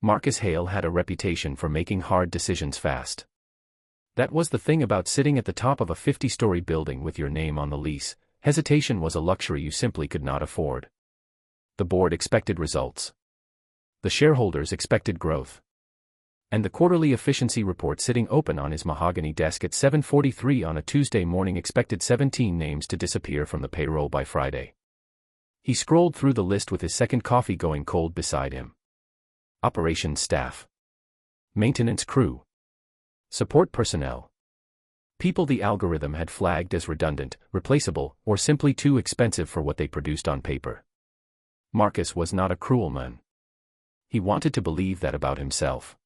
Marcus Hale had a reputation for making hard decisions fast. That was the thing about sitting at the top of a 50-story building with your name on the lease. Hesitation was a luxury you simply could not afford. The board expected results. The shareholders expected growth. And the quarterly efficiency report sitting open on his mahogany desk at 7:43 on a Tuesday morning expected 17 names to disappear from the payroll by Friday. He scrolled through the list with his second coffee going cold beside him. Operations staff. Maintenance crew. Support personnel. People the algorithm had flagged as redundant, replaceable, or simply too expensive for what they produced on paper. Marcus was not a cruel man. He wanted to believe that about himself.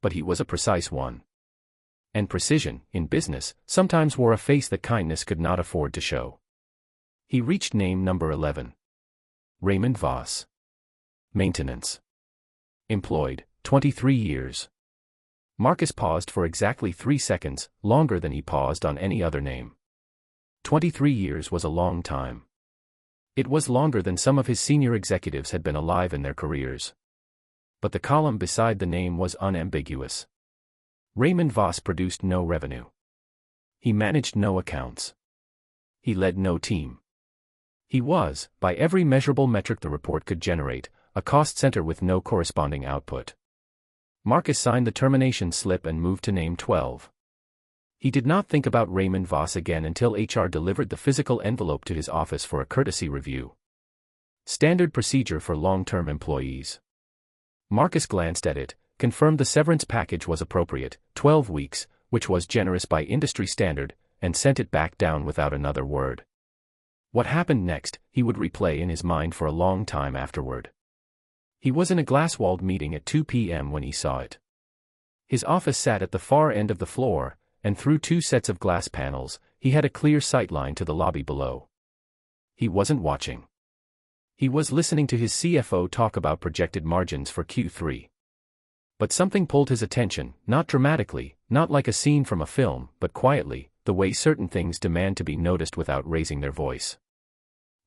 But he was a precise one. And precision, in business, sometimes wore a face that kindness could not afford to show. He reached name number 11. Raymond Voss. Maintenance. Employed, 23 years. Marcus paused for exactly 3 seconds, longer than he paused on any other name. 23 years was a long time. It was longer than some of his senior executives had been alive in their careers. But the column beside the name was unambiguous. Raymond Voss produced no revenue. He managed no accounts. He led no team. He was, by every measurable metric the report could generate, a cost center with no corresponding output. Marcus signed the termination slip and moved to name 12. He did not think about Raymond Voss again until HR delivered the physical envelope to his office for a courtesy review. Standard procedure for long-term employees. Marcus glanced at it, confirmed the severance package was appropriate, 12 weeks, which was generous by industry standard, and sent it back down without another word. What happened next, he would replay in his mind for a long time afterward. He was in a glass-walled meeting at 2 p.m. when he saw it. His office sat at the far end of the floor, and through 2 sets of glass panels, he had a clear sightline to the lobby below. He wasn't watching. He was listening to his CFO talk about projected margins for Q3. But something pulled his attention, not dramatically, not like a scene from a film, but quietly, the way certain things demand to be noticed without raising their voice.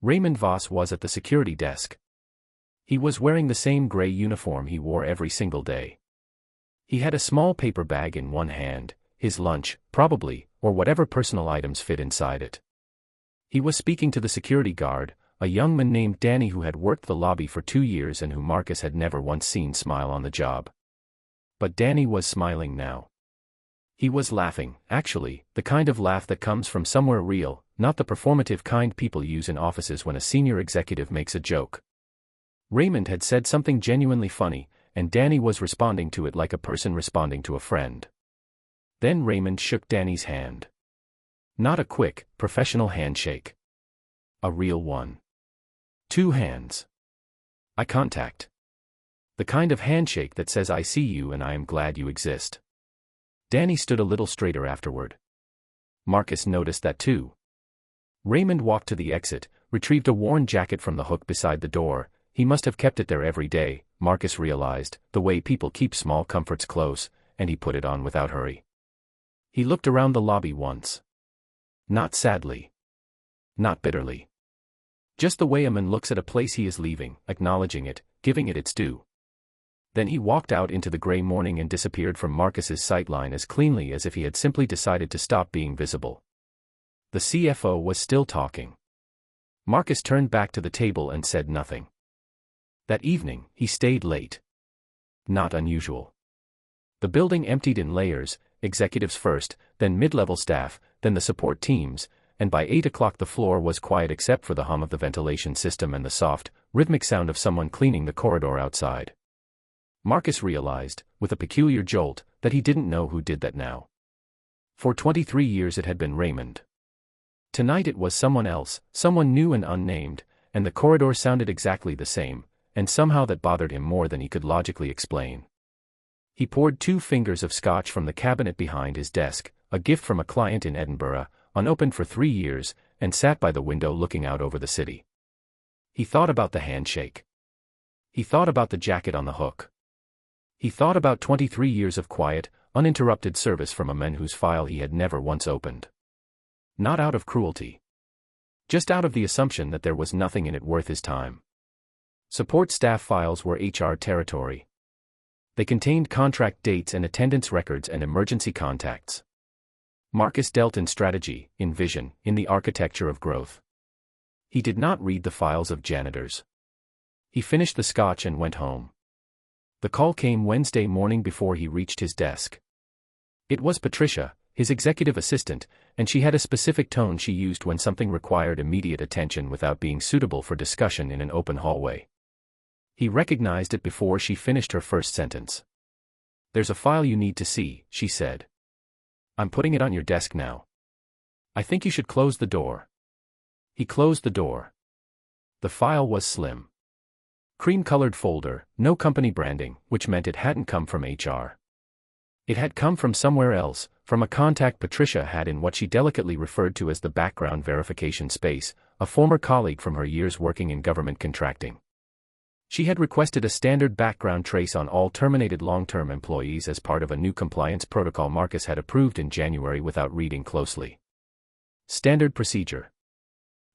Raymond Voss was at the security desk. He was wearing the same gray uniform he wore every single day. He had a small paper bag in one hand, his lunch, probably, or whatever personal items fit inside it. He was speaking to the security guard, a young man named Danny who had worked the lobby for 2 years and who Marcus had never once seen smile on the job. But Danny was smiling now. He was laughing, actually, the kind of laugh that comes from somewhere real, not the performative kind people use in offices when a senior executive makes a joke. Raymond had said something genuinely funny, and Danny was responding to it like a person responding to a friend. Then Raymond shook Danny's hand. Not a quick, professional handshake. A real one. 2 hands. Eye contact. The kind of handshake that says I see you and I am glad you exist. Danny stood a little straighter afterward. Marcus noticed that too. Raymond walked to the exit, retrieved a worn jacket from the hook beside the door. He must have kept it there every day, Marcus realized, the way people keep small comforts close, and he put it on without hurry. He looked around the lobby once. Not sadly. Not bitterly. Just the way a man looks at a place he is leaving, acknowledging it, giving it its due. Then he walked out into the gray morning and disappeared from Marcus's sightline as cleanly as if he had simply decided to stop being visible. The CFO was still talking. Marcus turned back to the table and said nothing. That evening, he stayed late. Not unusual. The building emptied in layers, executives first, then mid-level staff, then the support teams, and by 8 o'clock the floor was quiet except for the hum of the ventilation system and the soft, rhythmic sound of someone cleaning the corridor outside. Marcus realized, with a peculiar jolt, that he didn't know who did that now. For 23 years it had been Raymond. Tonight it was someone else, someone new and unnamed, and the corridor sounded exactly the same, and somehow that bothered him more than he could logically explain. He poured 2 fingers of scotch from the cabinet behind his desk, a gift from a client in Edinburgh, unopened for 3 years, and sat by the window looking out over the city. He thought about the handshake. He thought about the jacket on the hook. He thought about 23 years of quiet, uninterrupted service from a man whose file he had never once opened. Not out of cruelty. Just out of the assumption that there was nothing in it worth his time. Support staff files were HR territory. They contained contract dates and attendance records and emergency contacts. Marcus dealt in strategy, in vision, in the architecture of growth. He did not read the files of janitors. He finished the scotch and went home. The call came Wednesday morning before he reached his desk. It was Patricia, his executive assistant, and she had a specific tone she used when something required immediate attention without being suitable for discussion in an open hallway. He recognized it before she finished her first sentence. "There's a file you need to see," she said. "I'm putting it on your desk now. I think you should close the door." He closed the door. The file was slim. Cream-colored folder, no company branding, which meant it hadn't come from HR. It had come from somewhere else, from a contact Patricia had in what she delicately referred to as the background verification space, a former colleague from her years working in government contracting. She had requested a standard background trace on all terminated long-term employees as part of a new compliance protocol Marcus had approved in January without reading closely. Standard procedure.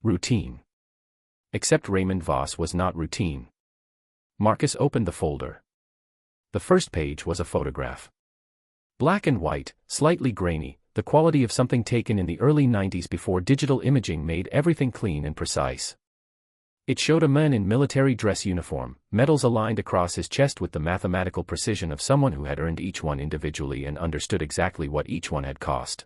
Routine. Except Raymond Voss was not routine. Marcus opened the folder. The first page was a photograph. Black and white, slightly grainy, the quality of something taken in the early 90s before digital imaging made everything clean and precise. It showed a man in military dress uniform, medals aligned across his chest with the mathematical precision of someone who had earned each one individually and understood exactly what each one had cost.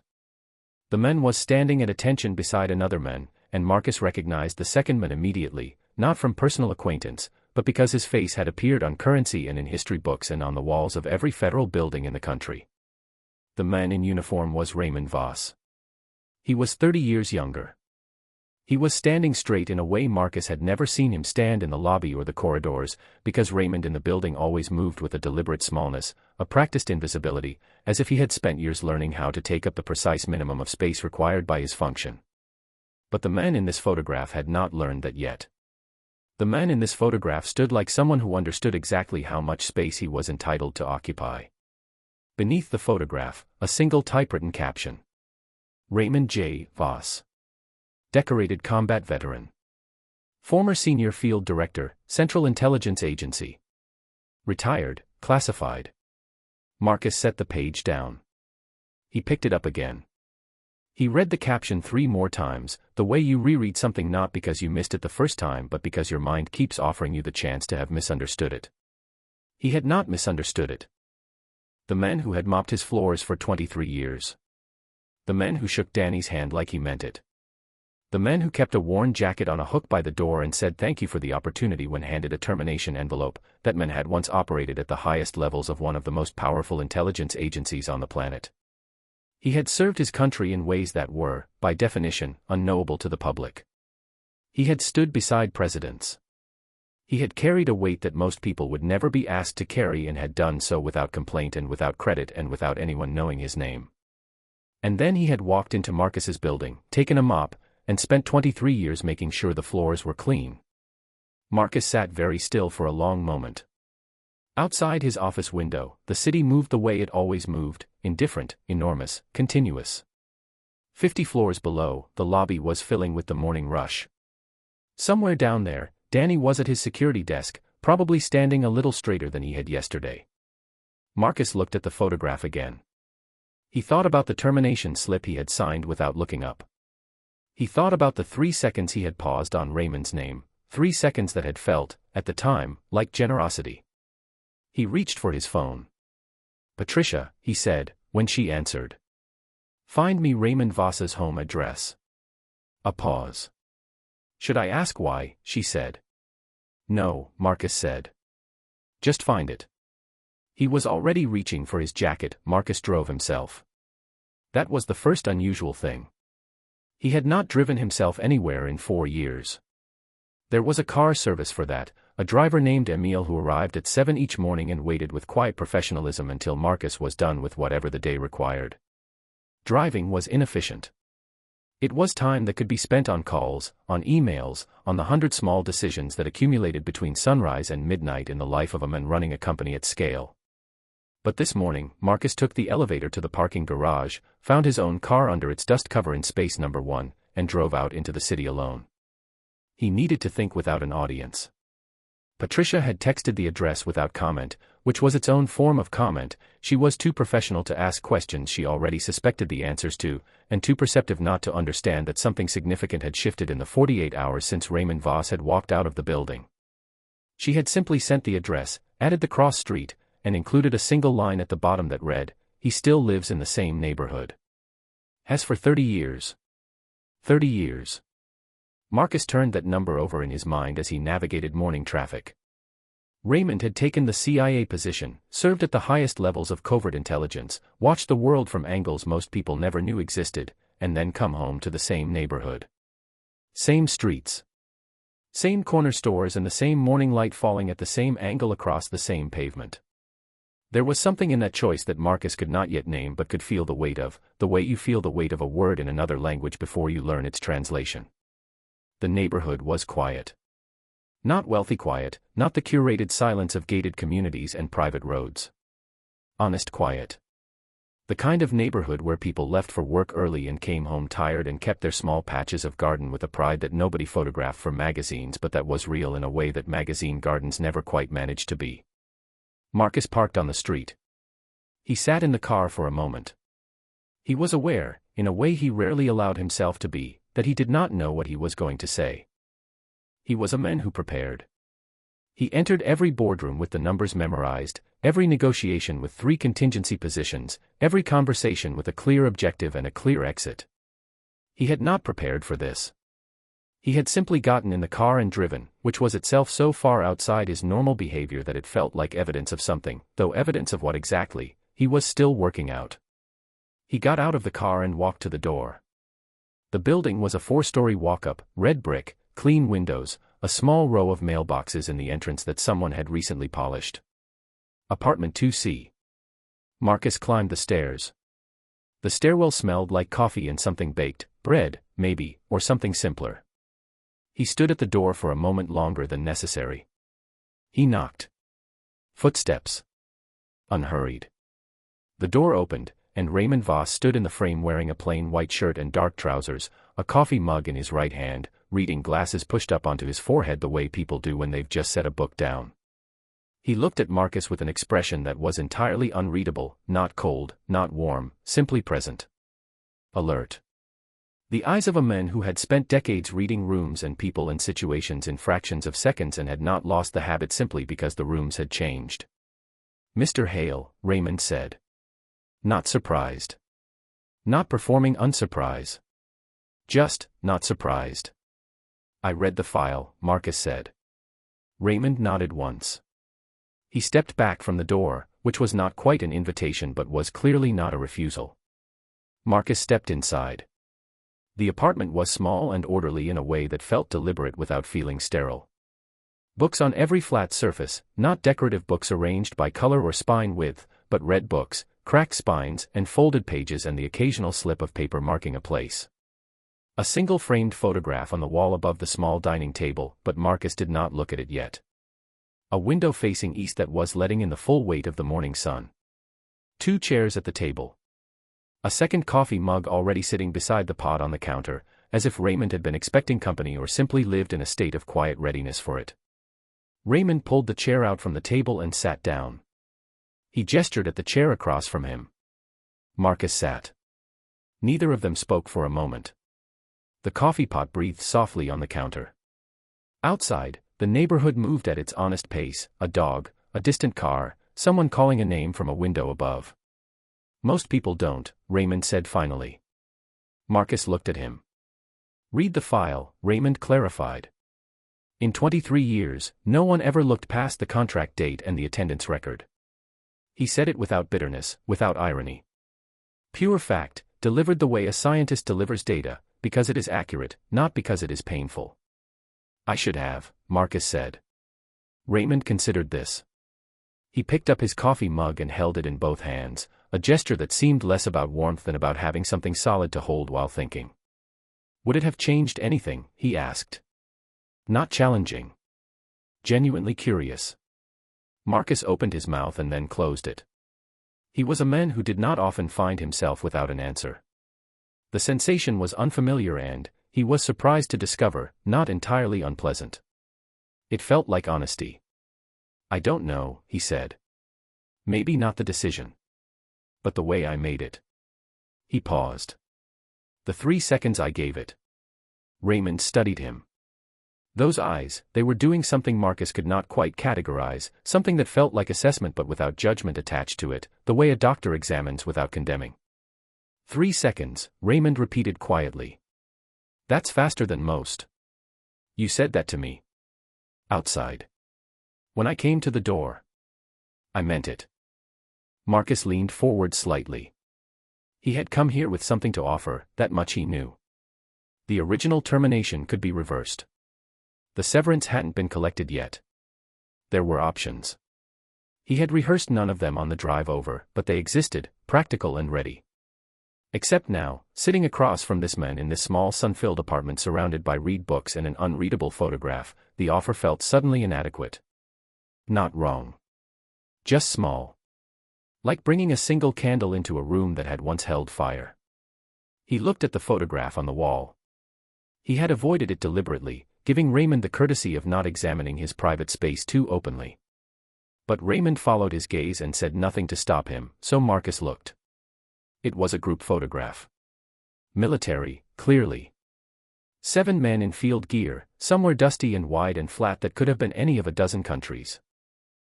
The man was standing at attention beside another man, and Marcus recognized the second man immediately, not from personal acquaintance, but because his face had appeared on currency and in history books and on the walls of every federal building in the country. The man in uniform was Raymond Voss. He was 30 years younger. He was standing straight in a way Marcus had never seen him stand in the lobby or the corridors, because Raymond in the building always moved with a deliberate smallness, a practiced invisibility, as if he had spent years learning how to take up the precise minimum of space required by his function. But the man in this photograph had not learned that yet. The man in this photograph stood like someone who understood exactly how much space he was entitled to occupy. Beneath the photograph, a single typewritten caption. Raymond J. Voss. Decorated combat veteran. Former senior field director, Central Intelligence Agency. Retired, classified. Marcus set the page down. He picked it up again. He read the caption 3 more times, the way you reread something not because you missed it the first time but because your mind keeps offering you the chance to have misunderstood it. He had not misunderstood it. The man who had mopped his floors for 23 years. The man who shook Danny's hand like he meant it. The man who kept a worn jacket on a hook by the door and said thank you for the opportunity when handed a termination envelope. That man had once operated at the highest levels of one of the most powerful intelligence agencies on the planet. He had served his country in ways that were, by definition, unknowable to the public. He had stood beside presidents. He had carried a weight that most people would never be asked to carry and had done so without complaint and without credit and without anyone knowing his name. And then he had walked into Marcus's building, taken a mop, and spent 23 years making sure the floors were clean. Marcus sat very still for a long moment. Outside his office window, the city moved the way it always moved, indifferent, enormous, continuous. 50 floors below, the lobby was filling with the morning rush. Somewhere down there, Danny was at his security desk, probably standing a little straighter than he had yesterday. Marcus looked at the photograph again. He thought about the termination slip he had signed without looking up. He thought about the 3 seconds he had paused on Raymond's name, 3 seconds that had felt, at the time, like generosity. He reached for his phone. "Patricia," he said, when she answered. "Find me Raymond Voss's home address." A pause. "Should I ask why?" she said. "No," Marcus said. "Just find it." He was already reaching for his jacket. Marcus drove himself. That was the first unusual thing. He had not driven himself anywhere in 4 years. There was a car service for that, a driver named Emile who arrived at 7 each morning and waited with quiet professionalism until Marcus was done with whatever the day required. Driving was inefficient. It was time that could be spent on calls, on emails, on the 100 small decisions that accumulated between sunrise and midnight in the life of a man running a company at scale. But this morning, Marcus took the elevator to the parking garage, found his own car under its dust cover in space number 1, and drove out into the city alone. He needed to think without an audience. Patricia had texted the address without comment, which was its own form of comment. She was too professional to ask questions she already suspected the answers to, and too perceptive not to understand that something significant had shifted in the 48 hours since Raymond Voss had walked out of the building. She had simply sent the address, added the cross street, and included a single line at the bottom that read, "He still lives in the same neighborhood. Has for 30 years. 30 years. Marcus turned that number over in his mind as he navigated morning traffic. Raymond had taken the CIA position, served at the highest levels of covert intelligence, watched the world from angles most people never knew existed, and then come home to the same neighborhood. Same streets. Same corner stores and the same morning light falling at the same angle across the same pavement. There was something in that choice that Marcus could not yet name but could feel the weight of, the way you feel the weight of a word in another language before you learn its translation. The neighborhood was quiet. Not wealthy quiet, not the curated silence of gated communities and private roads. Honest quiet. The kind of neighborhood where people left for work early and came home tired and kept their small patches of garden with a pride that nobody photographed for magazines but that was real in a way that magazine gardens never quite managed to be. Marcus parked on the street. He sat in the car for a moment. He was aware, in a way he rarely allowed himself to be, that he did not know what he was going to say. He was a man who prepared. He entered every boardroom with the numbers memorized, every negotiation with 3 contingency positions, every conversation with a clear objective and a clear exit. He had not prepared for this. He had simply gotten in the car and driven, which was itself so far outside his normal behavior that it felt like evidence of something, though evidence of what exactly, he was still working out. He got out of the car and walked to the door. The building was a 4-story walk-up, red brick, clean windows, a small row of mailboxes in the entrance that someone had recently polished. Apartment 2C. Marcus climbed the stairs. The stairwell smelled like coffee and something baked, bread, maybe, or something simpler. He stood at the door for a moment longer than necessary. He knocked. Footsteps. Unhurried. The door opened, and Raymond Voss stood in the frame wearing a plain white shirt and dark trousers, a coffee mug in his right hand, reading glasses pushed up onto his forehead the way people do when they've just set a book down. He looked at Marcus with an expression that was entirely unreadable, not cold, not warm, simply present. Alert. The eyes of a man who had spent decades reading rooms and people and situations in fractions of seconds and had not lost the habit simply because the rooms had changed. "Mr. Hale," Raymond said. Not surprised. Not performing unsurprise. Just, not surprised. "I read the file," Marcus said. Raymond nodded once. He stepped back from the door, which was not quite an invitation but was clearly not a refusal. Marcus stepped inside. The apartment was small and orderly in a way that felt deliberate without feeling sterile. Books on every flat surface, not decorative books arranged by color or spine width, but red books, cracked spines and folded pages and the occasional slip of paper marking a place. A single framed photograph on the wall above the small dining table, but Marcus did not look at it yet. A window facing east that was letting in the full weight of the morning sun. 2 chairs at the table. A second coffee mug already sitting beside the pot on the counter, as if Raymond had been expecting company or simply lived in a state of quiet readiness for it. Raymond pulled the chair out from the table and sat down. He gestured at the chair across from him. Marcus sat. Neither of them spoke for a moment. The coffee pot breathed softly on the counter. Outside, the neighborhood moved at its honest pace, a dog, a distant car, someone calling a name from a window above. "Most people don't," Raymond said finally. Marcus looked at him. "Read the file," Raymond clarified. "In 23 years, no one ever looked past the contract date and the attendance record." He said it without bitterness, without irony. Pure fact, delivered the way a scientist delivers data, because it is accurate, not because it is painful. "I should have," Marcus said. Raymond considered this. He picked up his coffee mug and held it in both hands, a gesture that seemed less about warmth than about having something solid to hold while thinking. "Would it have changed anything?" he asked. Not challenging. Genuinely curious. Marcus opened his mouth and then closed it. He was a man who did not often find himself without an answer. The sensation was unfamiliar and, he was surprised to discover, not entirely unpleasant. It felt like honesty. I don't know, he said. Maybe not the decision. But the way I made it. He paused. The 3 seconds I gave it. Raymond studied him. Those eyes, they were doing something Marcus could not quite categorize, something that felt like assessment but without judgment attached to it, the way a doctor examines without condemning. 3 seconds, Raymond repeated quietly. That's faster than most. You said that to me. Outside. When I came to the door. I meant it. Marcus leaned forward slightly. He had come here with something to offer, that much he knew. The original termination could be reversed. The severance hadn't been collected yet. There were options. He had rehearsed none of them on the drive over, but they existed, practical and ready. Except now, sitting across from this man in this small sun-filled apartment surrounded by read books and an unreadable photograph, the offer felt suddenly inadequate. Not wrong. Just small. Like bringing a single candle into a room that had once held fire. He looked at the photograph on the wall. He had avoided it deliberately, giving Raymond the courtesy of not examining his private space too openly. But Raymond followed his gaze and said nothing to stop him, so Marcus looked. It was a group photograph. Military, clearly. 7 men in field gear, somewhere dusty and wide and flat that could have been any of a dozen countries.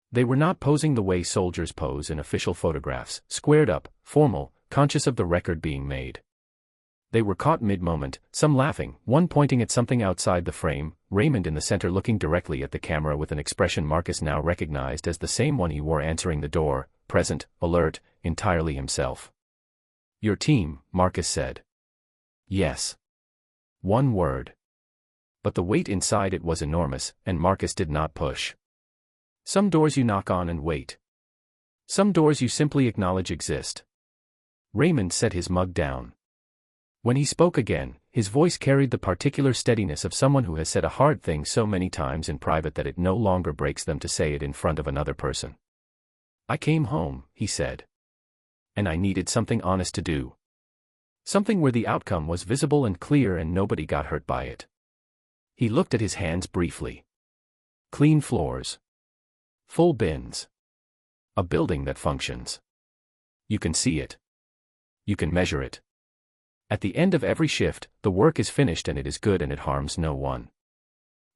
They were not posing the way soldiers pose in official photographs, squared up, formal, conscious of the record being made. They were caught mid-moment, some laughing, one pointing at something outside the frame, Raymond in the center looking directly at the camera with an expression Marcus now recognized as the same one he wore answering the door, present, alert, entirely himself. Your team, Marcus said. Yes. One word. But the weight inside it was enormous, and Marcus did not push. Some doors you knock on and wait. Some doors you simply acknowledge exist. Raymond set his mug down. When he spoke again, his voice carried the particular steadiness of someone who has said a hard thing so many times in private that it no longer breaks them to say it in front of another person. I came home, he said. And I needed something honest to do. Something where the outcome was visible and clear and nobody got hurt by it. He looked at his hands briefly. Clean floors. Full bins. A building that functions. You can see it. You can measure it. At the end of every shift, the work is finished and it is good and it harms no one.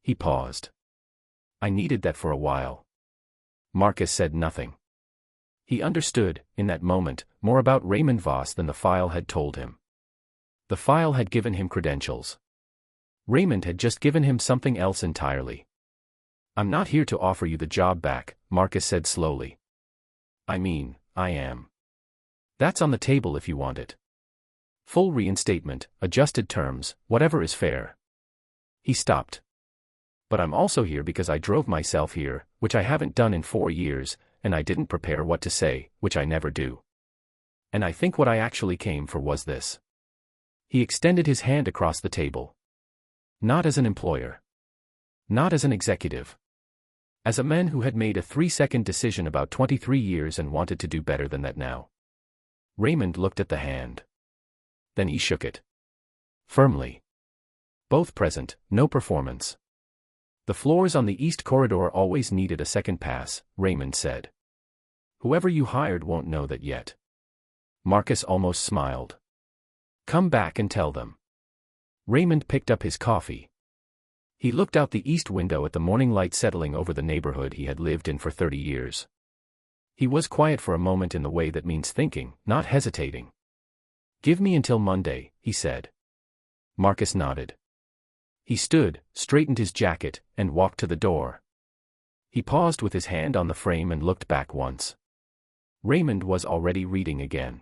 He paused. I needed that for a while. Marcus said nothing. He understood, in that moment, more about Raymond Voss than the file had told him. The file had given him credentials. Raymond had just given him something else entirely. I'm not here to offer you the job back, Marcus said slowly. I mean, I am. That's on the table if you want it. Full reinstatement, adjusted terms, whatever is fair. He stopped. But I'm also here because I drove myself here, which I haven't done in 4 years, and I didn't prepare what to say, which I never do. And I think what I actually came for was this. He extended his hand across the table. Not as an employer. Not as an executive. As a man who had made a 3-second decision about 23 years and wanted to do better than that now. Raymond looked at the hand. Then he shook it. Firmly. Both present, no performance. The floors on the East Corridor always needed a second pass, Raymond said. Whoever you hired won't know that yet. Marcus almost smiled. Come back and tell them. Raymond picked up his coffee. He looked out the east window at the morning light settling over the neighborhood he had lived in for 30 years. He was quiet for a moment in the way that means thinking, not hesitating. Give me until Monday, he said. Marcus nodded. He stood, straightened his jacket, and walked to the door. He paused with his hand on the frame and looked back once. Raymond was already reading again.